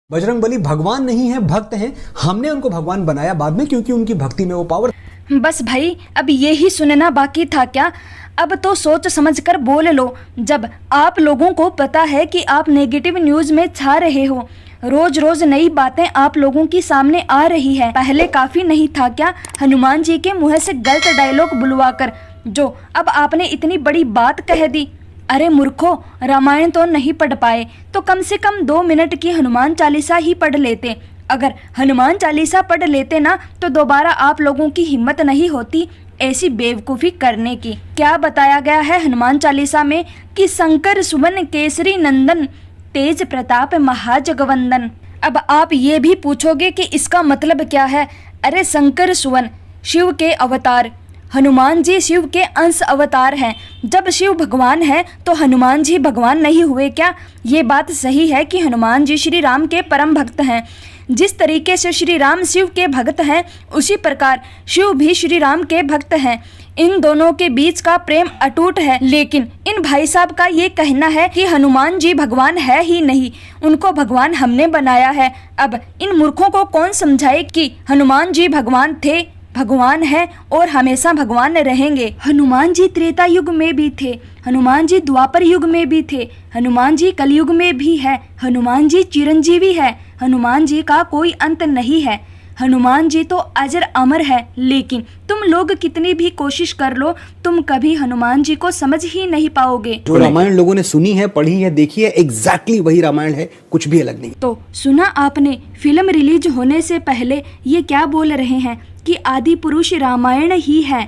बजरंगबली भगवान नहीं है, भक्त हैं। हमने उनको भगवान बनाया बाद में क्योंकि उनकी भक्ति में वो पावर। बस भाई, अब यही सुनना बाकी था क्या? अब तो सोच समझ कर बोल लो। जब आप लोगों को पता है कि आप नेगेटिव न्यूज में छा रहे हो, रोज रोज नई बातें आप लोगों की सामने आ रही है। पहले काफी नहीं था क्या हनुमान जी के मुंह से गलत डायलॉग बुलवाकर, जो अब आपने इतनी बड़ी बात कह दी? अरे मूर्खो, रामायण तो नहीं पढ़ पाए तो कम से कम 2 मिनट की हनुमान चालीसा ही पढ़ लेते। अगर हनुमान चालीसा पढ़ लेते ना तो दोबारा आप लोगों की हिम्मत नहीं होती ऐसी बेवकूफ़ी करने की। क्या बताया गया है हनुमान चालीसा में कि शंकर सुवन केसरी नंदन तेज प्रताप महाजगवंदन। अब आप ये भी पूछोगे कि इसका मतलब क्या है? अरे शंकर सुवन शिव के अवतार, हनुमान जी शिव के अंश अवतार हैं। जब शिव भगवान है तो हनुमान जी भगवान नहीं हुए क्या? ये बात सही है कि हनुमान जी श्री राम के परम भक्त हैं। जिस तरीके से श्री राम शिव के भक्त हैं, उसी प्रकार शिव भी श्री राम के भक्त हैं। इन दोनों के बीच का प्रेम अटूट है। लेकिन इन भाई साहब का ये कहना है कि हनुमान जी भगवान है ही नहीं, उनको भगवान हमने बनाया है। अब इन मूर्खों को कौन समझाए कि हनुमान जी भगवान थे, भगवान है और हमेशा भगवान रहेंगे। हनुमान जी त्रेता युग में भी थे, हनुमान जी द्वापर युग में भी थे, हनुमान जी कलयुग में भी है, हनुमान जी चिरंजीवी है, हनुमान जी का कोई अंत नहीं है, हनुमान जी तो अजर अमर है। लेकिन तुम लोग कितनी भी कोशिश कर लो, तुम कभी हनुमान जी को समझ ही नहीं पाओगे। जो रामायण लोगों ने सुनी है, पढ़ी है, देखी है, एग्जैक्टली वही रामायण है, कुछ भी अलग नहीं। तो सुना आपने, फिल्म रिलीज होने से पहले ये क्या बोल रहे हैं कि आदि पुरुष रामायण ही है,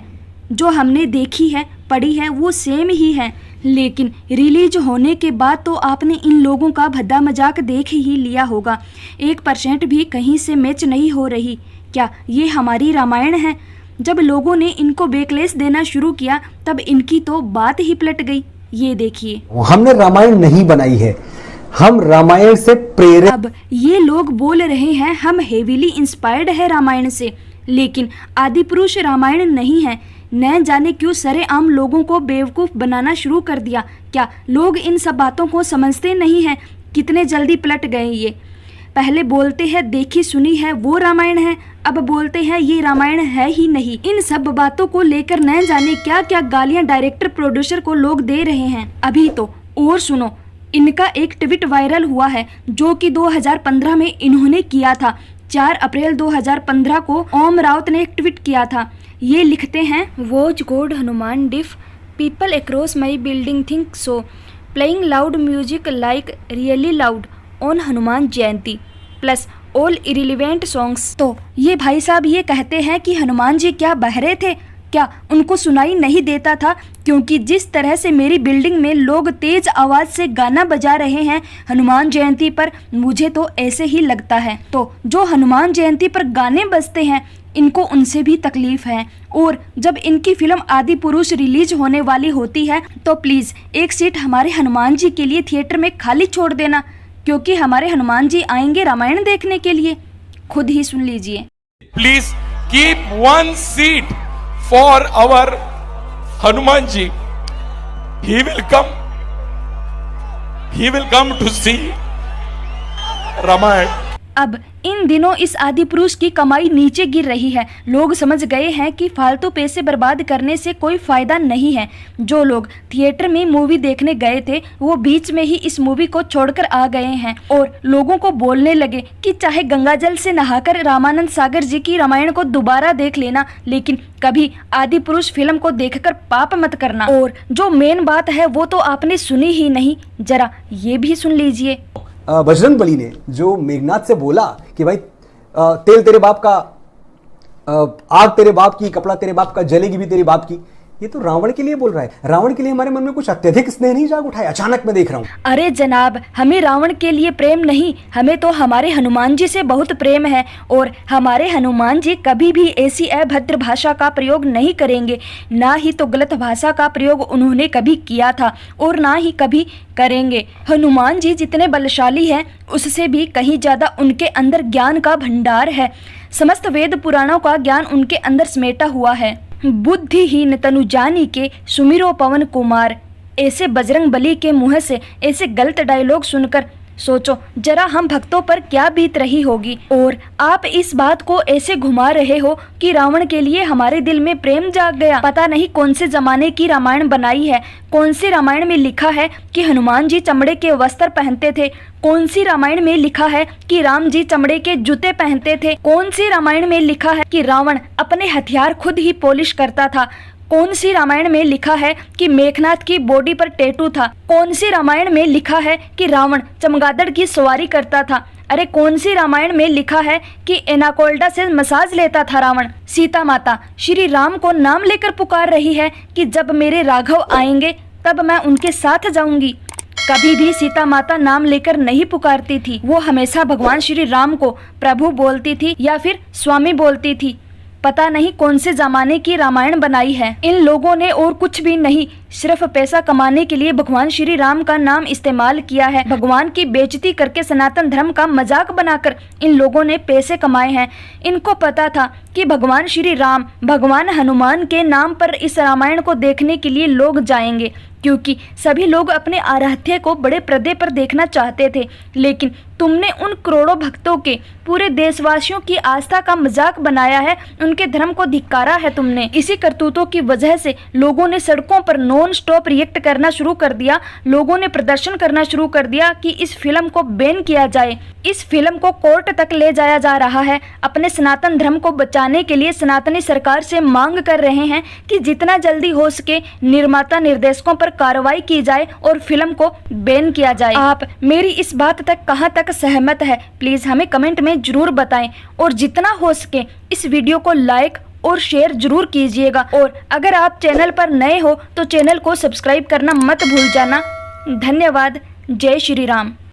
जो हमने देखी है पढ़ी है वो सेम ही है। लेकिन रिलीज होने के बाद तो आपने इन लोगों का भद्दा मजाक देख ही लिया होगा। 1% भी कहीं से मैच नहीं हो रही। क्या ये हमारी रामायण है? जब लोगों ने इनको बेकलेस देना शुरू किया तब इनकी तो बात ही पलट गई। ये देखिए, हमने रामायण नहीं बनाई है, हम रामायण से प्रेरित। अब ये लोग बोल रहे हैं हम हेवीली इंस्पायर्ड है रामायण से, लेकिन आदि पुरुष रामायण नहीं है। न जाने क्यों सरेआम लोगों को बेवकूफ़ बनाना शुरू कर दिया। क्या लोग इन सब बातों को समझते नहीं हैं? कितने जल्दी पलट गए ये। पहले बोलते हैं देखी सुनी है वो रामायण है, अब बोलते हैं ये रामायण है ही नहीं। इन सब बातों को लेकर न जाने क्या क्या गालियां डायरेक्टर प्रोड्यूसर को लोग दे रहे हैं। अभी तो और सुनो, इनका एक ट्वीट वायरल हुआ है जो कि 2015 में इन्होंने किया था। 4 अप्रैल 2015 को ओम राउत ने एक ट्वीट किया था। ये लिखते हैं, watch God Hanuman diff people across my building think so playing loud music like really loud on Hanuman Jayanti plus all irrelevant songs. तो ये भाई साहब ये कहते हैं कि हनुमान जी क्या बहरे थे? क्या उनको सुनाई नहीं देता था? क्योंकि जिस तरह से मेरी बिल्डिंग में लोग तेज आवाज़ से गाना बजा रहे हैं हनुमान जयंती पर, मुझे तो ऐसे ही लगता है। तो जो हनुमान जयंती पर गाने बजते हैं इनको उनसे भी तकलीफ है। और जब इनकी फिल्म आदि पुरुष रिलीज होने वाली होती है तो प्लीज़ एक सीट हमारे हनुमान जी के लिए थिएटर में खाली छोड़ देना, क्योंकि हमारे हनुमान जी आएंगे रामायण देखने के लिए। खुद ही सुन लीजिए। Please keep 1 seat for our Hanuman ji. He will come to see Ramayana. अब इन दिनों इस आदि पुरुष की कमाई नीचे गिर रही है। लोग समझ गए हैं कि फालतू पैसे बर्बाद करने से कोई फायदा नहीं है। जो लोग थिएटर में मूवी देखने गए थे वो बीच में ही इस मूवी को छोड़कर आ गए हैं और लोगों को बोलने लगे कि चाहे गंगाजल से नहाकर रामानंद सागर जी की रामायण को दोबारा देख लेना, लेकिन कभी आदि पुरुष फिल्म को देखकर पाप मत करना। और जो मेन बात है वो तो आपने सुनी ही नहीं, जरा ये भी सुन लीजिए। बजरंगबली ने जो मेघनाथ से बोला कि भाई तेल तेरे बाप का, आग तेरे बाप की, कपड़ा तेरे बाप का, जलेगी भी तेरी बाप की, ये तो रावण के लिए बोल रहा है। रावण के लिए हमारे मन में कुछ अत्यधिक स्नेह नहीं जाग उठा है? अचानक मैं देख रहा हूँ। अरे जनाब, हमें रावण के लिए प्रेम नहीं, हमें तो हमारे हनुमान जी से बहुत प्रेम है। और हमारे हनुमान जी कभी भी ऐसी अभद्र भाषा का प्रयोग नहीं करेंगे, ना ही तो गलत भाषा का प्रयोग उन्होंने कभी किया था और ना ही कभी करेंगे। हनुमान जी जितने बलशाली हैं उससे भी कहीं ज़्यादा उनके अंदर ज्ञान का भंडार है। समस्त वेद पुराणों का ज्ञान उनके अंदर समेटा हुआ है। बुद्धिहीन तनु जानी के सुमिरो पवन कुमार। ऐसे बजरंग बली के मुंह से ऐसे गलत डायलॉग सुनकर सोचो जरा हम भक्तों पर क्या बीत रही होगी। और आप इस बात को ऐसे घुमा रहे हो कि रावण के लिए हमारे दिल में प्रेम जाग गया। पता नहीं कौन से जमाने की रामायण बनाई है, कौन सी रामायण में लिखा है कि हनुमान जी चमड़े के वस्त्र पहनते थे, कौन सी रामायण में लिखा है कि राम जी चमड़े के जूते पहनते थे, कौन सी रामायण में लिखा है कि रावण अपने हथियार खुद ही पॉलिश करता था, कौन सी रामायण में लिखा है कि मेघनाथ की बॉडी पर टैटू था, कौन सी रामायण में लिखा है कि रावण चमगादड़ की सवारी करता था, अरे कौन सी रामायण में लिखा है कि एनाकोल्डा से मसाज लेता था रावण। सीता माता श्री राम को नाम लेकर पुकार रही है कि जब मेरे राघव आएंगे तब मैं उनके साथ जाऊंगी। कभी भी सीता माता नाम लेकर नहीं पुकारती थी, वो हमेशा भगवान श्री राम को प्रभु बोलती थी या फिर स्वामी बोलती थी। पता नहीं कौन से जमाने की रामायण बनाई है। इन लोगों ने और कुछ भी नहीं, सिर्फ पैसा कमाने के लिए भगवान श्री राम का नाम इस्तेमाल किया है। भगवान की बेइज्जती करके सनातन धर्म का मजाक बनाकर इन लोगों ने पैसे कमाए हैं। इनको पता था कि भगवान श्री राम, भगवान हनुमान के नाम पर इस रामायण को देखने के लिए लोग जाएंगे, क्योंकि सभी लोग अपने आराध्य को बड़े पर्दे पर देखना चाहते थे। लेकिन तुमने उन करोड़ों भक्तों के, पूरे देशवासियों की आस्था का मजाक बनाया है, उनके धर्म को धिक्कारा है तुमने। इसी करतूतों की वजह से लोगों ने सड़कों पर नॉन स्टॉप रिएक्ट करना शुरू कर दिया। लोगों ने प्रदर्शन करना शुरू कर दिया कि इस फिल्म को बैन किया जाए। इस फिल्म को कोर्ट तक ले जाया जा रहा है। अपने सनातन धर्म को बचाने के लिए सनातनी सरकार से मांग कर रहे हैं कि जितना जल्दी हो सके निर्माता निर्देशकों पर कार्रवाई की जाए और फिल्म को बैन किया जाए। आप मेरी इस बात तक कहां तक सहमत है, प्लीज हमें कमेंट में जरूर बताएं। और जितना हो सके इस वीडियो को लाइक और शेयर जरूर कीजिएगा। और अगर आप चैनल पर नए हो तो चैनल को सब्सक्राइब करना मत भूल जाना। धन्यवाद। जय श्री राम।